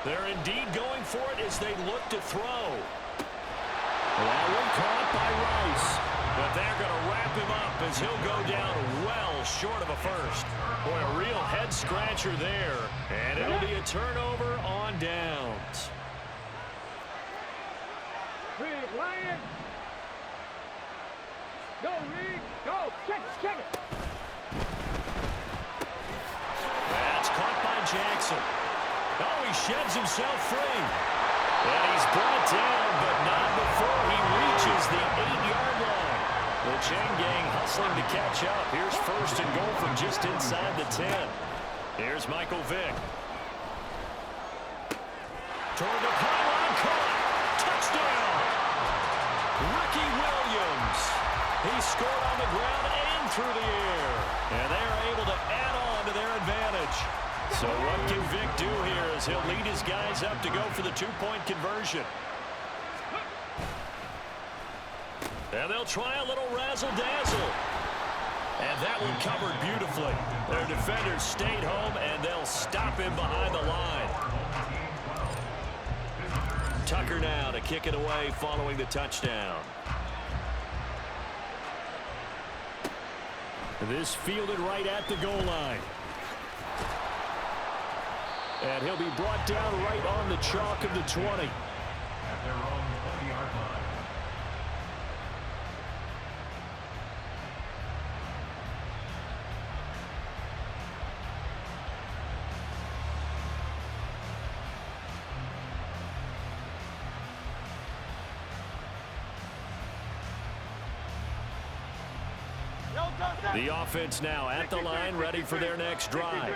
They're indeed going for it as they look to throw. That one caught by Rice. But they're going to wrap him up as he'll go down well short of a first. Boy, a real head-scratcher there. And it'll be a turnover on downs. Reed, Ryan. Go, Reed. Go. Check it. That's caught by Jackson. Oh, he sheds himself free. And he's brought down, but not before he reaches the 8-yard line. The chain gang hustling to catch up. Here's first and goal from just inside the 10. Here's Michael Vick. Toward the pylon, caught. Touchdown. Ricky Williams. He scored on the ground and through the air. And they're able to add on to their advantage. So what can Vic do here as he'll lead his guys up to go for the two-point conversion? And they'll try a little razzle-dazzle. And that one covered beautifully. Their defenders stayed home, and they'll stop him behind the line. Tucker now to kick it away following the touchdown. This fielded right at the goal line. And he'll be brought down right on the chalk of the 20. At their own 20-yard line. The offense now at the line, ready for their next drive.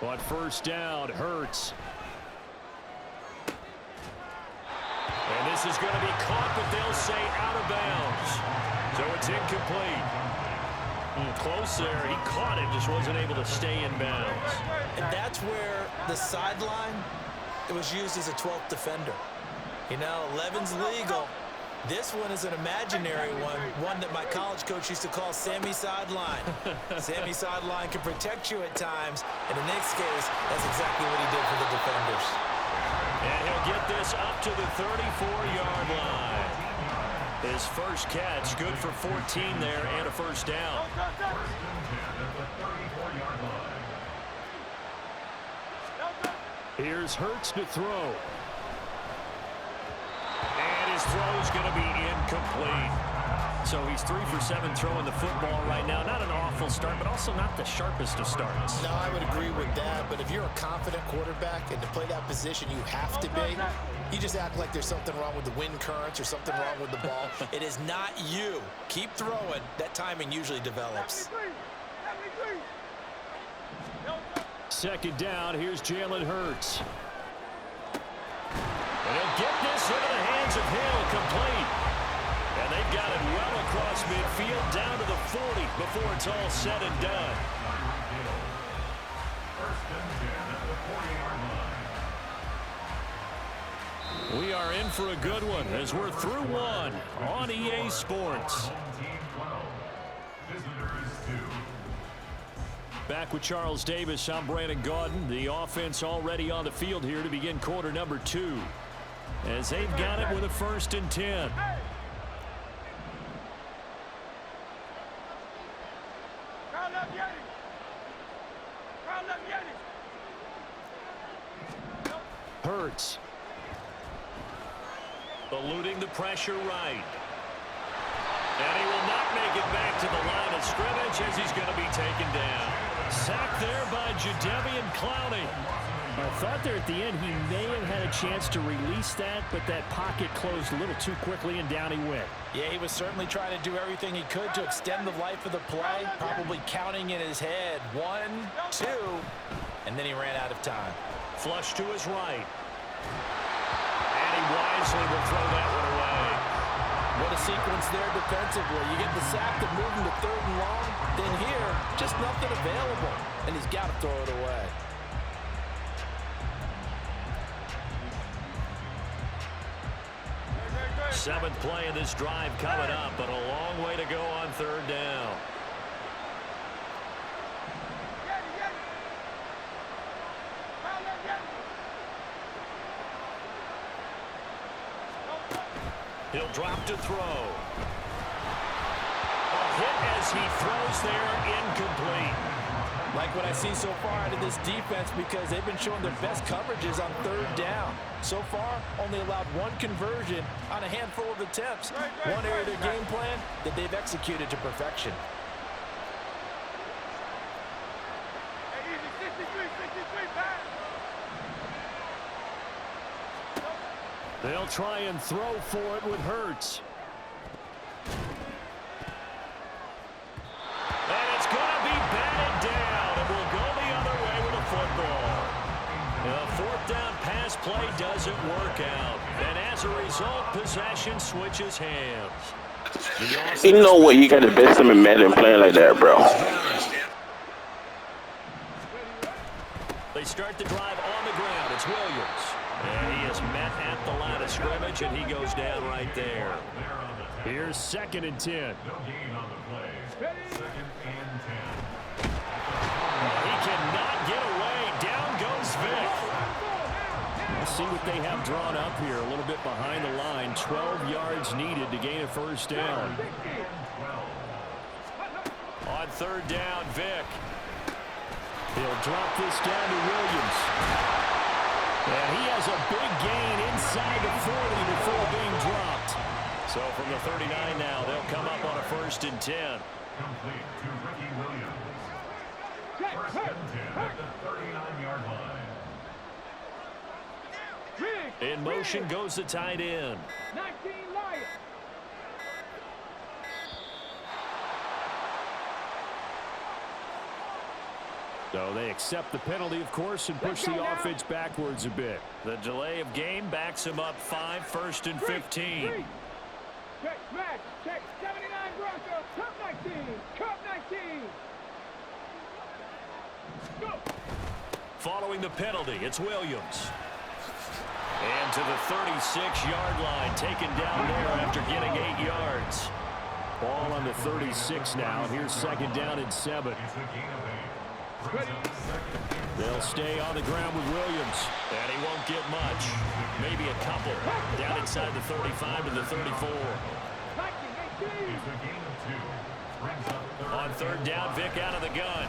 On first down, Hurts. And this is going to be caught, but they'll say out of bounds. So it's incomplete. Close there. He caught it, just wasn't able to stay in bounds. And that's where the sideline, it was used as a 12th defender. You know, 11's legal. This one is an imaginary one that my college coach used to call Sammy Sideline. Sammy Sideline can protect you at times, and in this case, that's exactly what he did for the defenders. And he'll get this up to the 34-yard line. His first catch, good for 14 there, and a first down. Here's Hurts to throw. And his throw's going to be incomplete. So he's 3 for 7 throwing the football right now. Not an awful start, but also not the sharpest of starts. No, I would agree with that. But if you're a confident quarterback and to play that position you have to be, you just act like there's something wrong with the wind currents or something wrong with the ball. It is not you. Keep throwing. That timing usually develops. Second down, here's Jalen Hurts. And he'll get this into the hands of Hill, complete. And they've got it well across midfield, down to the 40 before it's all said and done. We are in for a good one as we're through one on EA Sports. Back with Charles Davis, I'm Brandon Gaudin. The offense already on the field here to begin quarter number 2. As they've got it with a 1st and 10. Hurts. Eluding the pressure right. And he will not make it back to the line of scrimmage as he's going to be taken down. Sacked there by Jadeveon Clowney. I thought there at the end he may have had a chance to release that, but that pocket closed a little too quickly and down he went. Yeah, he was certainly trying to do everything he could to extend the life of the play, probably counting in his head 1, 2, and then he ran out of time. Flush to his right. And he wisely will throw that one away. What a sequence there defensively. You get the sack to move him to 3rd and long, then here, just nothing available, and he's got to throw it away. Seventh play of this drive coming up, but a long way to go on 3rd down. He'll drop to throw. A hit as he throws there, incomplete. Like what I see so far out of this defense because they've been showing their best coverages on third down. So far, only allowed one conversion on a handful of attempts. One area of their game plan that they've executed to perfection. They'll try and throw for it with Hurts. And it's going to be batted down. It will go the other way with a football. The fourth down pass play doesn't work out. And as a result, possession switches hands. Ain't no way you got the best team in Madden playing like that, bro. They start the drive on the ground. It's Williams. And he is met at the line of scrimmage, and he goes down right there. Here's 2nd and 10. No gain on the play. 2nd and 10. He cannot get away. Down goes Vick. Let's see what they have drawn up here. A little bit behind the line. 12 yards needed to gain a first down. On third down, Vick. He'll drop this down to Williams. And he has a big gain inside the 40 before being dropped. So from the 39 now, they'll come up on a 1st and 10. Complete to Ricky Williams. 1st and 10 at the 39-yard line. In motion goes the tight end. 19 Lions. So they accept the penalty, of course, and push the offense backwards a bit. The delay of game backs him up 5, 1st and 15. Check, smash, check, 79 Broncos, Cup 19, Cup 19. Go. Following the penalty, it's Williams. And to the 36-yard line, taken down there after getting 8 yards. Ball on the 36 now. Here's 2nd down and 7. It's a gain of 8. They'll stay on the ground with Williams. And he won't get much. Maybe a couple. Down inside the 35 to the 34. On third down, Vick out of the gun.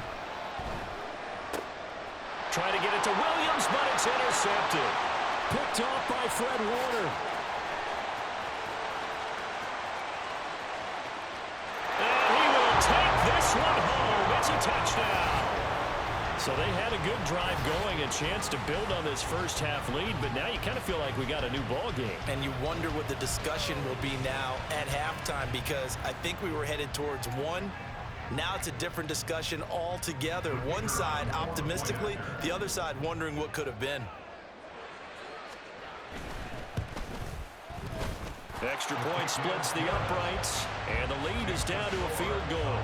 Trying to get it to Williams, but it's intercepted. Picked off by Fred Warner. And he will take this one home. It's a touchdown. So they had a good drive going, a chance to build on this first half lead, but now you kind of feel like we got a new ball game. And you wonder what the discussion will be now at halftime because I think we were headed towards one. Now it's a different discussion altogether. One side optimistically, the other side wondering what could have been. Extra point splits the uprights, and the lead is down to a field goal.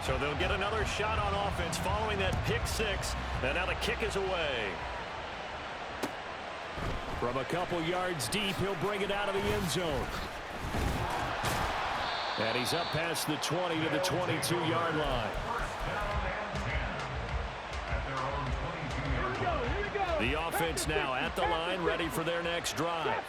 So they'll get another shot on offense following that pick six. And now the kick is away. From a couple yards deep, he'll bring it out of the end zone. And he's up past the 20 to the 22-yard line. The offense now at the line, ready for their next drive.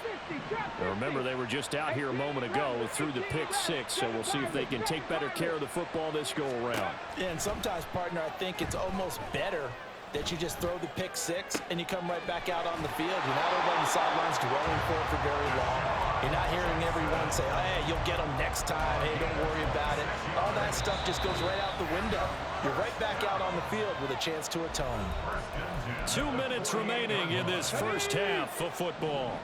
Now remember, they were just out here a moment ago through the pick six, so we'll see if they can take better care of the football this go-around. Yeah, and sometimes, partner, I think it's almost better that you just throw the pick six and you come right back out on the field. You're not over on the sidelines dwelling for very long. You're not hearing everyone say, hey, you'll get them next time. Hey, don't worry about it. All that stuff just goes right out the window. You're right back out on the field with a chance to atone. 2 minutes remaining in this first half of football.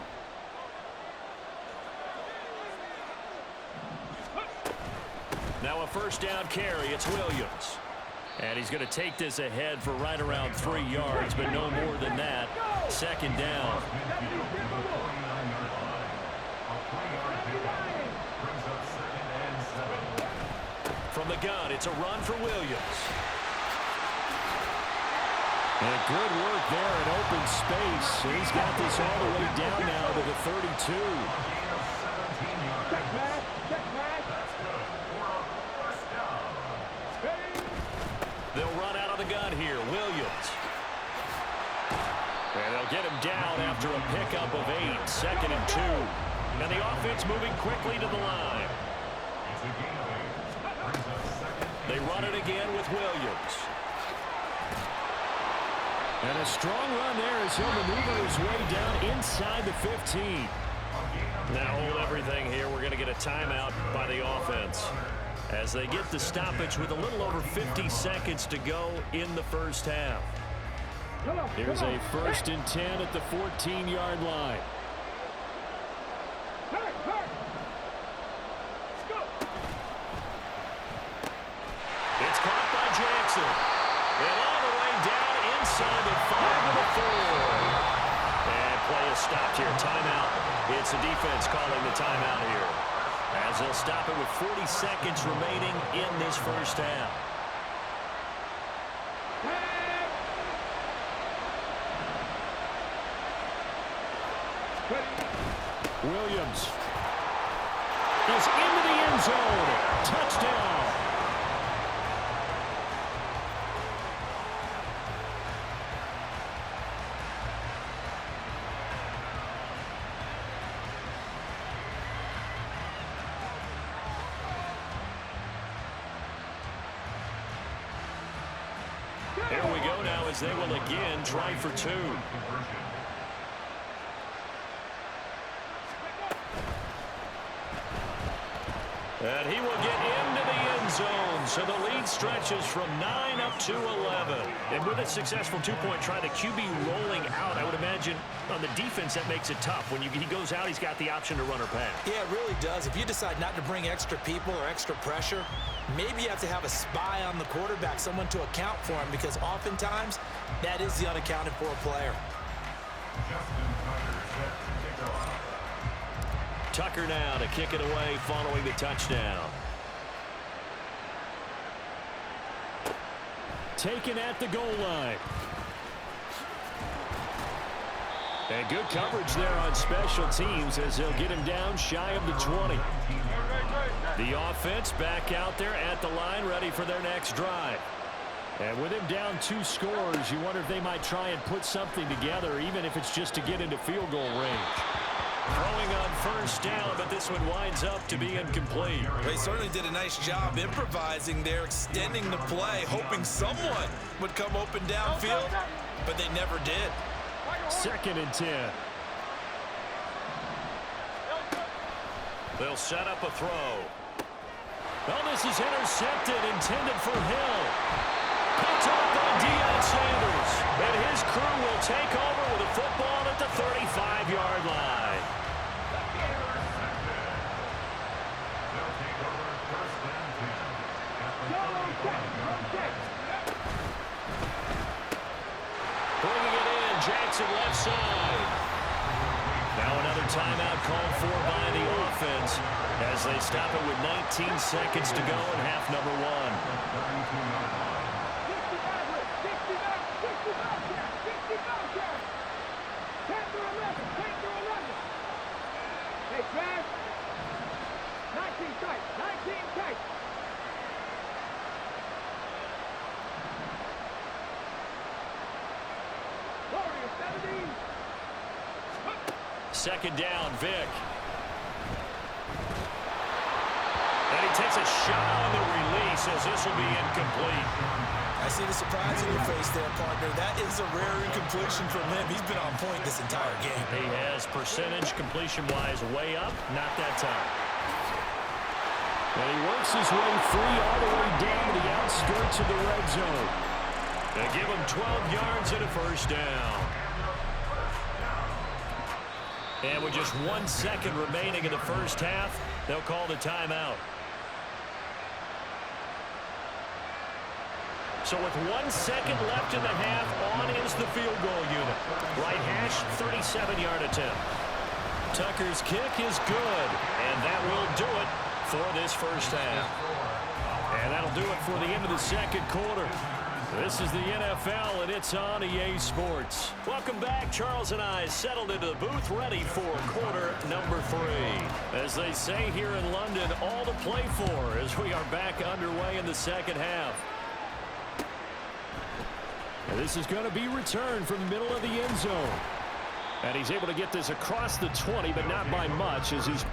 Now a first down carry. It's Williams. And he's going to take this ahead for right around 3 yards, but no more than that. Second down. From the gun, it's a run for Williams. And good work there in open space. He's got this all the way down now to the 32. Check pass. Check pass. They'll run out of the gun here. Williams. And they'll get him down after a pickup of 8. 2nd and 2. And the offense moving quickly to the line. They run it again with Williams. And a strong run there as he'll maneuver his way down inside the 15. Now hold everything here. We're going to get a timeout by the offense as they get the stoppage with a little over 50 seconds to go in the first half. Here's a 1st and 10 at the 14-yard line. It's caught by Jackson. And all the way down inside the 5 of the 4. And play is stopped here. Timeout. It's the defense calling the timeout here, as they'll stop it with 40 seconds remaining in this first half. Williams is into the end zone. Touchdown. Here we go now as they will again try for 2. And he will get into the end zone. So the lead stretches from 9 up to 11. And with a successful 2-point try, the QB rolling out, I would imagine on the defense that makes it tough. When he goes out, he's got the option to run or pass. Yeah, it really does. If you decide not to bring extra people or extra pressure, maybe you have to have a spy on the quarterback, someone to account for him, because oftentimes that is the unaccounted for player. Tucker now to kick it away following the touchdown. Taken at the goal line. And good coverage there on special teams as they'll get him down shy of the 20. The offense back out there at the line, ready for their next drive. And with him down 2 scores, you wonder if they might try and put something together, even if it's just to get into field goal range. Throwing on first down, but this one winds up to be incomplete. They certainly did a nice job improvising there, extending the play, hoping someone would come open downfield, but they never did. 2nd and 10. They'll set up a throw. Well, this is intercepted, intended for Hill. Picked up by Deion Sanders. And his crew will take over with a football at the 35-yard line. Bringing it in, Jackson left side. Now another timeout called for by the offense as they stop it with 19 seconds to go in half number 1. Hey, Trav. 19 tight. 19 tight. Warriors 17. 2nd down, Vic. And he takes a shot on the release as this will be incomplete. I see the surprise in your face there, partner. That is a rare incompletion from him. He's been on point this entire game. He has percentage completion-wise way up, not that time. And he works his way free all the way down to the outskirts of the red zone. They give him 12 yards and a first down. And with just 1 second remaining in the first half, they'll call the timeout. So with 1 second left in the half, on is the field goal unit. Right hash, 37-yard attempt. Tucker's kick is good, and that will do it for this first half. And that'll do it for the end of the second quarter. This is the NFL, and it's on EA Sports. Welcome back. Charles and I settled into the booth, ready for quarter number 3. As they say here in London, all to play for as we are back underway in the second half. And this is going to be returned from the middle of the end zone. And he's able to get this across the 20, but not by much as he's...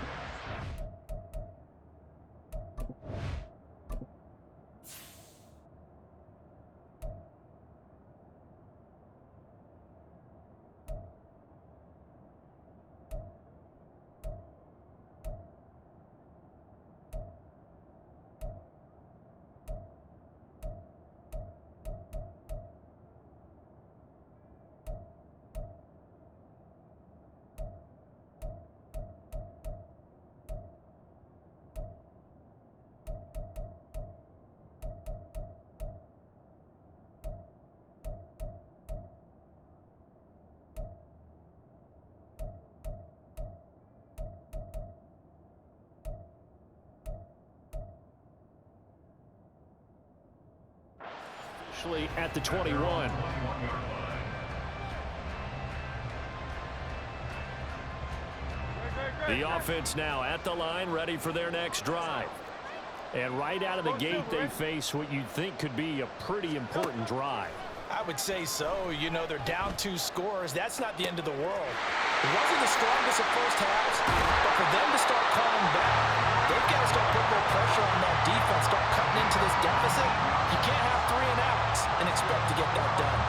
at the 21. The offense now at the line, ready for their next drive. And right out of the gate, they face what you'd think could be a pretty important drive. I would say so. You know, they're down 2 scores. That's not the end of the world. It wasn't the strongest of first halves, but for them to start calling back, they've got to start putting more pressure on that defense, start cutting into this deficit. You can't have 3 and outs and expect to get that done.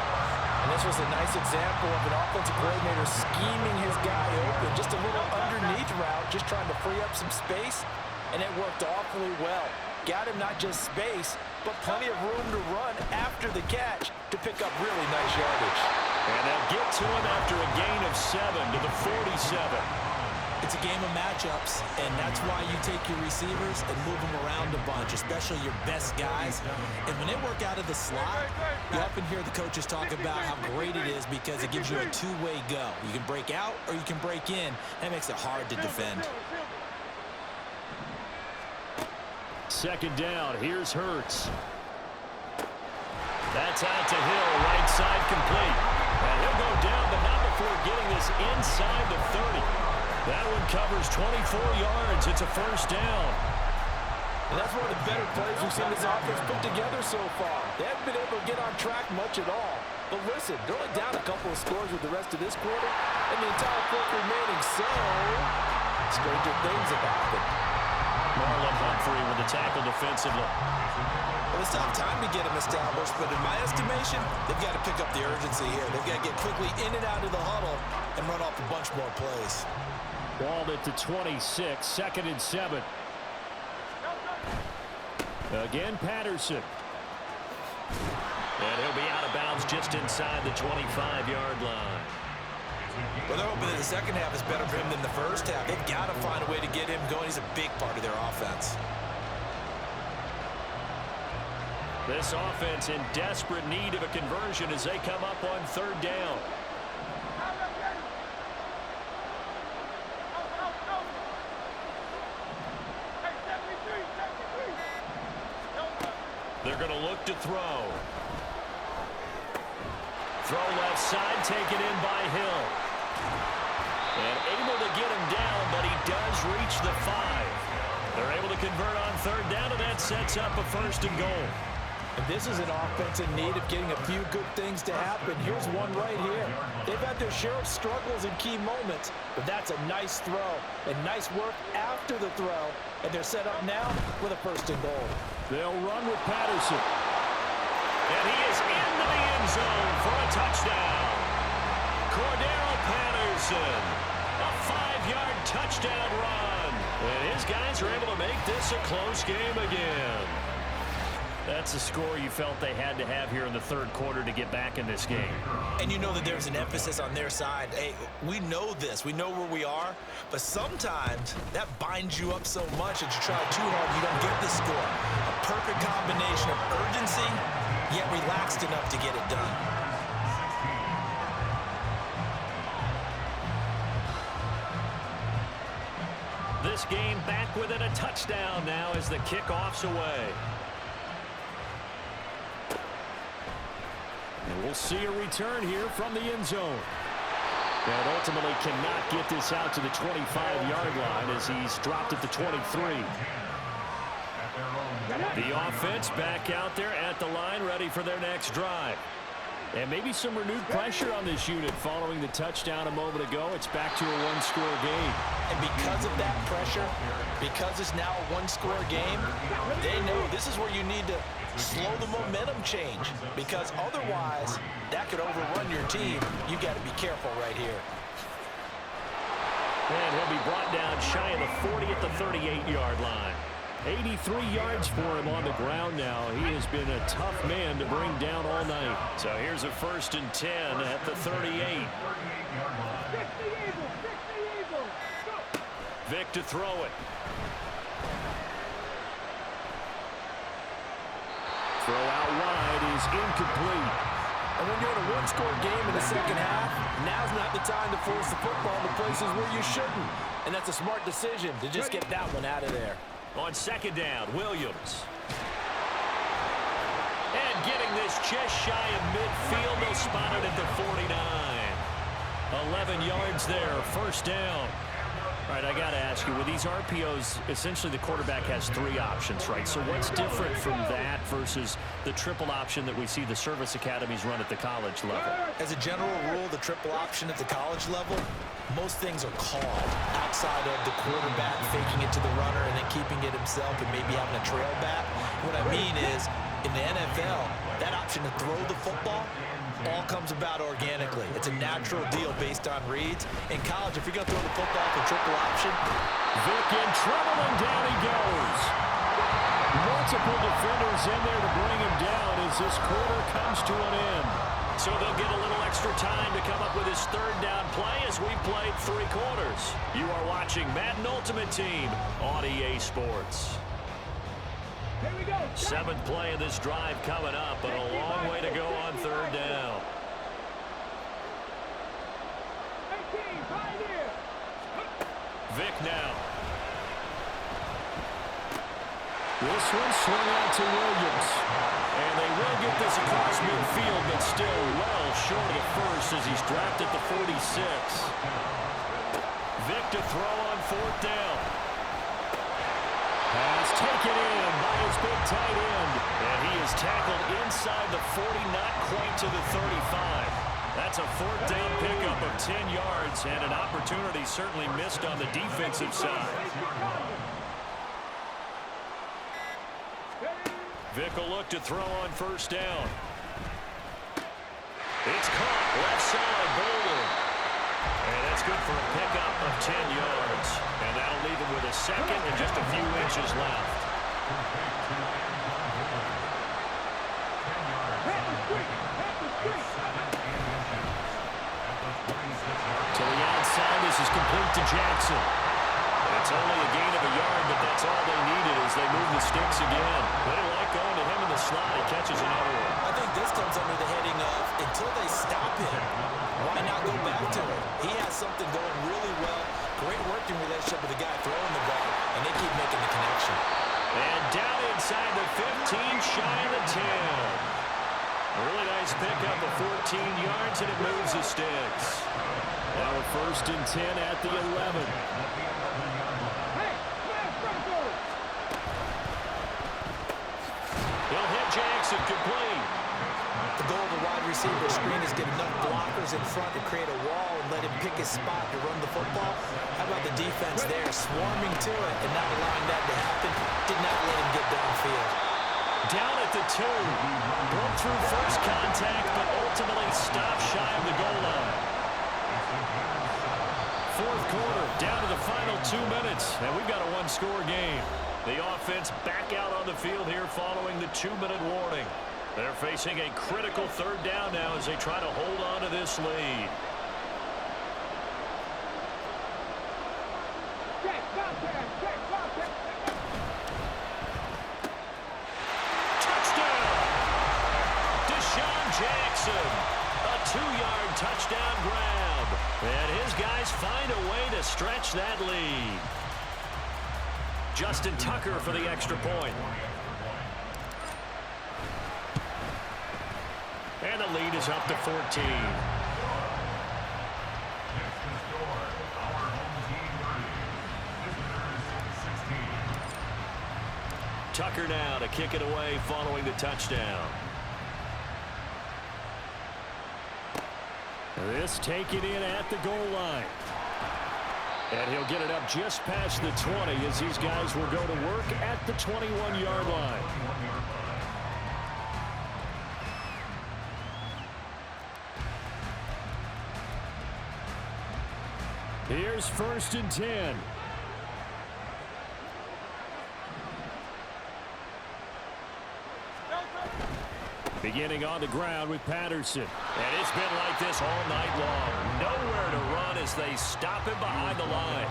And this was a nice example of an offensive coordinator scheming his guy open. Just a little underneath route, just trying to free up some space, and it worked awfully well. Got him not just space, but plenty of room to run after the catch to pick up really nice yardage. And they'll get to him after a gain of 7 to the 47. It's a game of matchups, and that's why you take your receivers and move them around a bunch, especially your best guys. And when they work out of the slot, you often hear the coaches talk about how great it is because it gives you a two-way go. You can break out or you can break in. That makes it hard to defend. Second down, here's Hurts. That's out to Hill, right side complete. And he'll go down, but not before getting this inside the 30. That one covers 24 yards. It's a first down. And that's one of the better plays we've seen this offense put together so far. They haven't been able to get on track much at all. But listen, they're only down a couple of scores with the rest of this quarter, and the entire fourth remaining, so stranger things have happened. Marlon Humphrey with the tackle defensively. Well, it's not time to get them established, but in my estimation, they've got to pick up the urgency here. They've got to get quickly in and out of the huddle and run off a bunch more plays. Ball at the 26, 2nd and 7. Again, Patterson. And he'll be out of bounds just inside the 25-yard line. Well, they're hoping that the second half is better for him than the first half. They've got to find a way to get him going. He's a big part of their offense. This offense in desperate need of a conversion as they come up on 3rd down. They're going to look to throw. Throw left side, taken in by Hill. And able to get him down, but he does reach the 5. They're able to convert on 3rd down, and that sets up a 1st and goal. And this is an offense in need of getting a few good things to happen. Here's one right here. They've had their share of struggles in key moments, but that's a nice throw and nice work after the throw. And they're set up now with a 1st and goal. They'll run with Patterson. And he is into the end zone for a touchdown. Cordero Patterson, a 5-yard touchdown run. And his guys are able to make this a close game again. That's a score you felt they had to have here in the 3rd quarter to get back in this game. And you know that there's an emphasis on their side. Hey, we know this. We know where we are. But sometimes that binds you up so much that you try too hard, you don't get the score. A perfect combination of urgency, yet relaxed enough to get it done. This game back within a touchdown now as the kickoff's away. we'll see a return here from the end zone. And ultimately cannot get this out to the 25-yard line as he's dropped at the 23. The offense back out there at the line, ready for their next drive. And maybe some renewed pressure on this unit following the touchdown a moment ago. It's back to a one-score game. And because of that pressure, because it's now a one-score game, they know this is where you need to slow the momentum change, because otherwise that could overrun your team. You got to be careful right here. And he'll be brought down shy of the 40 at the 38-yard line. 83 yards for him on the ground now. He has been a tough man to bring down all night. So here's a 1st and 10 at the 38. Vic to throw it. Throw out wide is incomplete. And when you're in a one-score game in the second half, now's not the time to force the football to places where you shouldn't. And that's a smart decision to just get that one out of there. On 2nd down, Williams. And getting this just shy of midfield. They'll spot it at the 49. 11 yards there, 1st down. All right, I got to ask you, with these RPOs, essentially the quarterback has 3 options, right? So what's different from that versus the triple option that we see the service academies run at the college level? As a general rule, the triple option at the college level, most things are called outside of the quarterback faking it to the runner and then keeping it himself and maybe having a trail back. What I mean is, in the NFL, that option to throw the football all comes about organically. It's a natural deal based on reads. In college, if you're going to throw the football for triple option, Vic in trouble, and down he goes. Multiple defenders in there to bring him down as this quarter comes to an end. So they'll get a little extra time to come up with his 3rd down play as we played 3 quarters. You are watching Madden Ultimate Team on EA Sports. 7th play of this drive coming up, but a long way to go on 3rd down. Vic now. This one swung out to Williams. And they will get this across midfield, but still well short of the 1st as he's dropped at the 46. Vic to throw on 4th down. Pass taken in by his big tight end. And he is tackled inside the 40, not quite to the 35. That's a 4th down pickup of 10 yards and an opportunity certainly missed on the defensive side. Vic will look to throw on 1st down. It's caught left side, Boulder. And that's good for a pickup of 10 yards. And that'll leave him with a 2nd and just a few inches left. To the outside, this is complete to Jackson. It's only a gain of a yard, but that's all they needed as they move the sticks again. They don't like going to him in the slot. He catches another one. I think this comes under the heading of, until they stop him, why not go back to him? He has something going really well. Great working relationship with the guy throwing the ball, and they keep making the connection. And down inside the 15, shy of the 10. Really nice pickup of 14 yards, and it moves the sticks. Now a 1st and 10 at the 11. He'll hit Jackson complete. The goal of the wide receiver screen is get enough blockers in front to create a wall and let him pick his spot to run the football. How about the defense there, swarming to it and not allowing that to happen? Did not let him get downfield. Down at the 2. Broke through first contact, but ultimately stopped shy of the goal line. 4th quarter, down to the final 2 minutes, and we've got a one-score game. The offense back out on the field here following the 2-minute warning. They're facing a critical 3rd down now as they try to hold on to this lead. Touchdown! Deshaun Jackson. A 2-yard touchdown grab. And his guys find a way to stretch that lead. Justin Tucker for the extra point. And the lead is up to 14. Tucker now to kick it away following the touchdown. This taken in at the goal line. And he'll get it up just past the 20 as these guys will go to work at the 21-yard line. Here's 1st and 10. Beginning on the ground with Patterson. And it's been like this all night long. Nowhere to run as they stop him behind the line.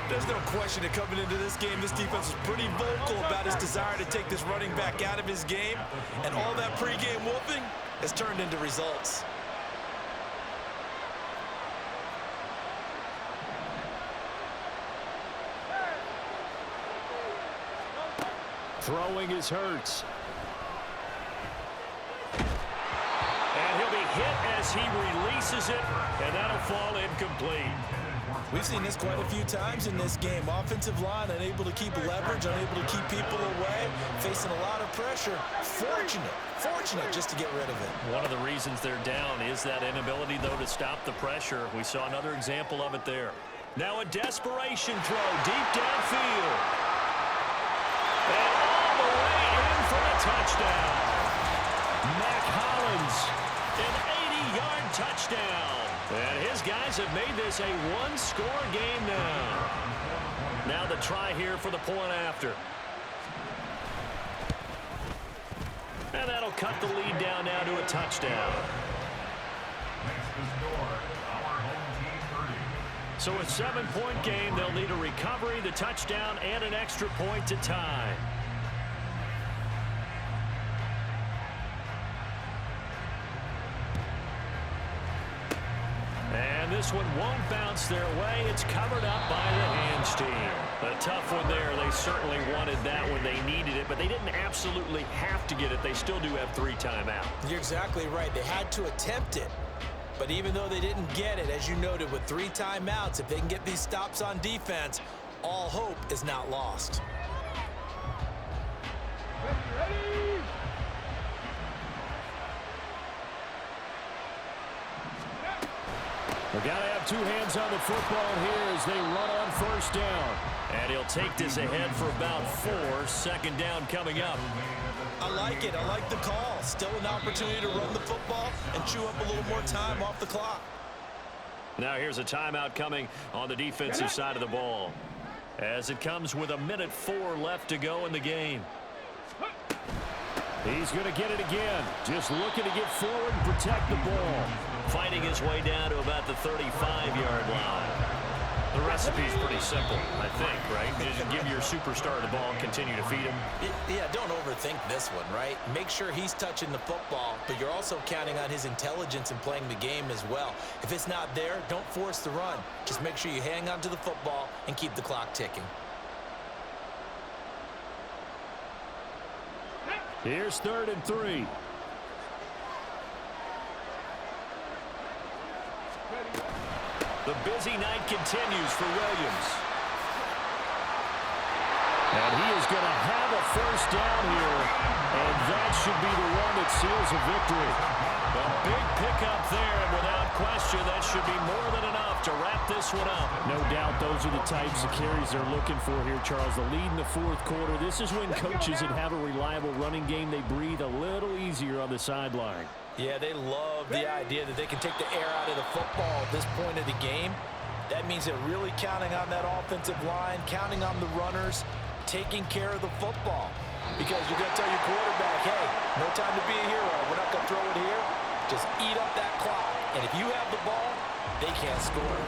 There's no question that coming into this game, this defense was pretty vocal about his desire to take this running back out of his game. And all that pregame whooping has turned into results. Throwing is Hurts. And he'll be hit as he releases it, and that'll fall incomplete. We've seen this quite a few times in this game. Offensive line unable to keep leverage, unable to keep people away, facing a lot of pressure. Fortunate just to get rid of it. One of the reasons they're down is that inability, though, to stop the pressure. We saw another example of it there. Now a desperation throw deep downfield. And all the way in for a touchdown. Mac Hollins, an 80-yard touchdown. And his guys have made this a one-score game now. Now the try here for the point after. And that'll cut the lead down now to a touchdown. So a 7-point game, they'll need a recovery, the touchdown, and an extra point to tie. And this one won't bounce their way. It's covered up by the hands team. A tough one there. They certainly wanted that when they needed it, but they didn't absolutely have to get it. They still do have 3 timeouts. You're exactly right. They had to attempt it. But even though they didn't get it, as you noted, with 3 timeouts, if they can get these stops on defense, all hope is not lost. Ready? We've got to have 2 hands on the football here as they run on 1st down. And he'll take this ahead for about 4. 2nd down coming up. I like it. I like the call. Still an opportunity to run the football and chew up a little more time off the clock. Now here's a timeout coming on the defensive side of the ball, as it comes with 1:04 left to go in the game. He's going to get it again. Just looking to get forward and protect the ball. Fighting his way down to about the 35-yard line. The recipe's pretty simple, I think, right? Just give your superstar the ball and continue to feed him. Yeah, don't overthink this one, right? Make sure he's touching the football, but you're also counting on his intelligence in playing the game as well. If it's not there, don't force the run. Just make sure you hang on to the football and keep the clock ticking. Here's 3rd and 3. The busy night continues for Williams. And he is going to have a 1st down here, and that should be the one that seals a victory. A big pickup there, and without question, that should be more than enough to wrap this one up. No doubt those are the types of carries they're looking for here, Charles. The lead in the 4th quarter. This is when coaches that have a reliable running game, they breathe a little easier on the sideline. Yeah, they love the idea that they can take the air out of the football at this point of the game. That means they're really counting on that offensive line, counting on the runners, taking care of the football. Because you're going to tell your quarterback, hey, no time to be a hero. We're not going to throw it here. Just eat up that clock. And if you have the ball, they can't score.